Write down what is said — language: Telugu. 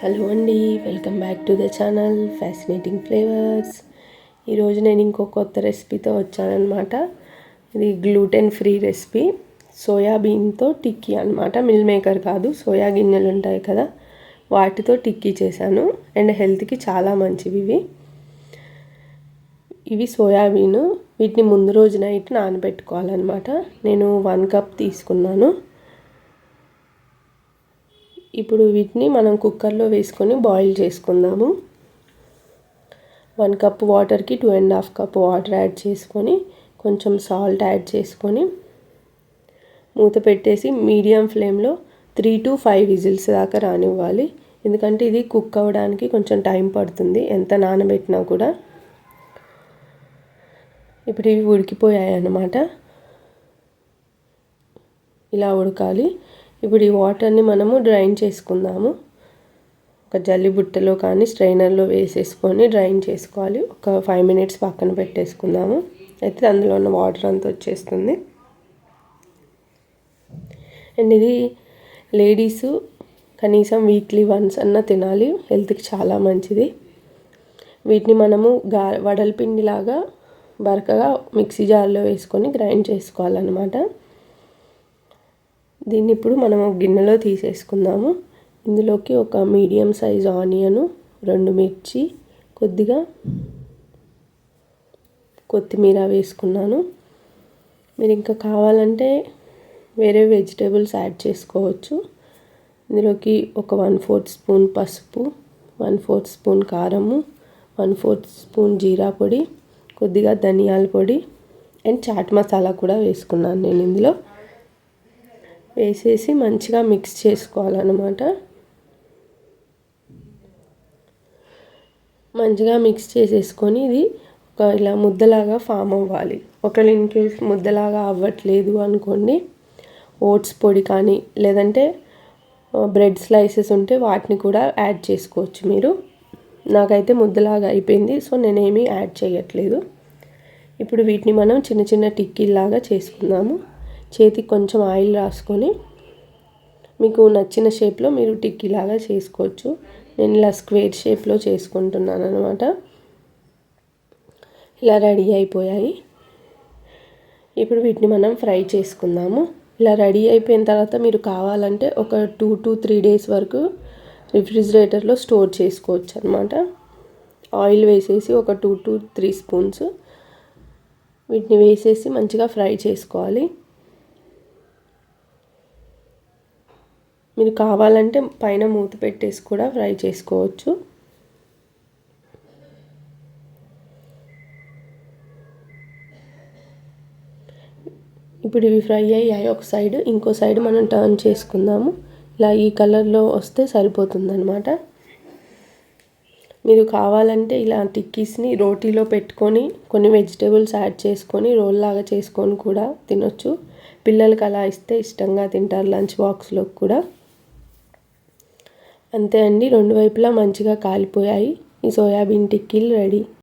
హలో అండి, welcome back to the channel fascinating flavours. ఈరోజు నేను ఇంకో కొత్త రెసిపీతో వచ్చానమాట. ఇది గ్లూటెన్ ఫ్రీ రెసిపీ, సోయాబీన్తో టిక్కీ అనమాట. మిల్ మేకర్ కాదు, సోయా గింజలు ఉంటాయి కదా, వాటితో టిక్కీ చేశాను. అండ్ హెల్త్కి చాలా మంచివి ఇవి సోయాబీన్. వీటిని ముందు రోజు నైట్ నానబెట్టుకోవాలన్నమాట. నేను 1 కప్ తీసుకున్నాను. ఇప్పుడు వీటిని మనం కుక్కర్లో వేసుకొని బాయిల్ చేసుకుందాము. 1 కప్ వాటర్కి 2.5 కప్ వాటర్ యాడ్ చేసుకొని కొంచెం సాల్ట్ యాడ్ చేసుకొని మూత పెట్టేసి మీడియం ఫ్లేమ్లో 3 to 5 విజిల్స్ దాకా రానివ్వాలి. ఎందుకంటే ఇది కుక్ అవ్వడానికి కొంచెం టైం పడుతుంది, ఎంత నానబెట్టినా కూడా. ఇప్పుడు ఇవి ఉడికిపోయాయి అన్నమాట, ఇలా ఉడకాలి. ఇప్పుడు ఈ వాటర్ని మనము డ్రైన్ చేసుకుందాము. ఒక జల్లి బుట్టలో కానీ స్ట్రైనర్లో వేసేసుకొని డ్రైన్ చేసుకోవాలి. ఒక 5 minutes పక్కన పెట్టేసుకుందాము. అయితే అందులో ఉన్న వాటర్ అంతా వచ్చేస్తుంది. అండ్ ఇది లేడీస్ కనీసం వీక్లీ వన్స్ అన్న తినాలి, హెల్త్కి చాలా మంచిది. వీటిని మనము వడలపిండిలాగా బరకగా మిక్సీ జార్లో వేసుకొని గ్రైండ్ చేసుకోవాలన్నమాట. దీన్ని ఇప్పుడు మనం గిన్నెలో తీసేసుకుందాము. ఇందులోకి ఒక మీడియం సైజ్ ఆనియను, 2 మిర్చి, కొద్దిగా కొత్తిమీర వేసుకున్నాను. మీరు ఇంకా కావాలంటే వేరే వెజిటేబుల్స్ యాడ్ చేసుకోవచ్చు. ఇందులోకి ఒక 1/4 స్పూన్ పసుపు, 1/4 స్పూన్ కారము, 1/4 స్పూన్ జీరా పొడి, కొద్దిగా ధనియాల పొడి అండ్ చాట్ మసాలా కూడా వేసుకున్నాను నేను. ఇందులో వేసేసి మంచిగా మిక్స్ చేసుకోవాలన్నమాట. మంచిగా మిక్స్ చేసేసుకొని ఇది ఒక ఇలా ముద్దలాగా ఫామ్ అవ్వాలి. ఒకవేళ ఇన్ కేస్ ముద్దలాగా అవ్వట్లేదు అనుకోండి, ఓట్స్ పొడి కానీ లేదంటే బ్రెడ్ స్లైసెస్ ఉంటే వాటిని కూడా యాడ్ చేసుకోవచ్చు మీరు. నాకైతే ముద్దలాగా అయిపోయింది, సో నేనేమీ యాడ్ చేయట్లేదు. ఇప్పుడు వీటిని మనం చిన్న చిన్న టిక్కీలాగా చేసుకుందాము. చేతికి కొంచెం ఆయిల్ రాసుకొని మీకు నచ్చిన షేప్లో మీరు టిక్కీలాగా చేసుకోవచ్చు. నేను ఇలా స్క్వేర్ షేప్లో చేసుకుంటున్నాను అనమాట. ఇలా రెడీ అయిపోయాయి. ఇప్పుడు వీటిని మనం ఫ్రై చేసుకుందాము. ఇలా రెడీ అయిపోయిన తర్వాత మీరు కావాలంటే ఒక 2 to 3 days వరకు రిఫ్రిజిరేటర్లో స్టోర్ చేసుకోవచ్చు అనమాట. ఆయిల్ వేసేసి ఒక 2 to 3 స్పూన్స్ వీటిని వేసేసి మంచిగా ఫ్రై చేసుకోవాలి. మీరు కావాలంటే పైన మూత పెట్టేసి కూడా ఫ్రై చేసుకోవచ్చు. ఇప్పుడు ఇవి ఫ్రై అయ్యాయి ఒక సైడ్, ఇంకో సైడ్ మనం టర్న్ చేసుకుందాము. ఇలా ఈ కలర్లో వస్తే సరిపోతుందన్నమాట. మీరు కావాలంటే ఇలా టిక్కీస్ని రోటీలో పెట్టుకొని కొన్ని వెజిటేబుల్స్ యాడ్ చేసుకొని రోల్ లాగా చేసుకొని కూడా తినొచ్చు. పిల్లలకి అలా ఇస్తే ఇష్టంగా తింటారు, లంచ్ బాక్స్లో కూడా. అంతే అండి, 2 వైపులా మంచిగా కాలిపోయాయి. ఈ సోయాబీన్ టిక్కీలు రెడీ.